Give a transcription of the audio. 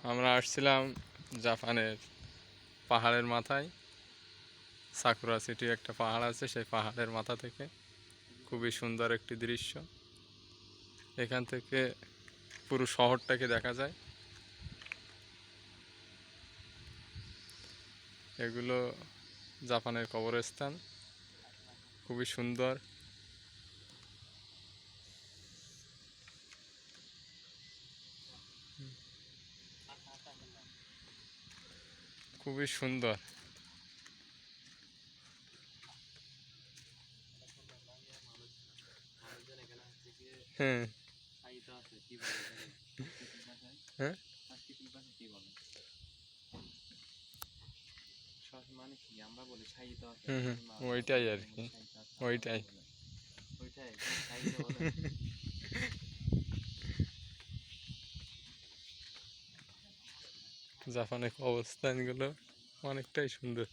আমরা আসছিলাম জাপানের পাহাড়ের মাথায়। সাকুরা সিটি একটা পাহাড় আছে, সেই পাহাড়ের মাথা থেকে খুবই সুন্দর একটি দৃশ্য। এখান থেকে পুরো শহরটাকে দেখা যায়। এগুলো জাপানের কবরস্থান, খুবই সুন্দর। খুবই সুন্দর। হ্যাঁ হ্যাঁ, ওইটাই আর কি, ওইটাই। জাপানের অবস্থানগুলো অনেকটাই সুন্দর।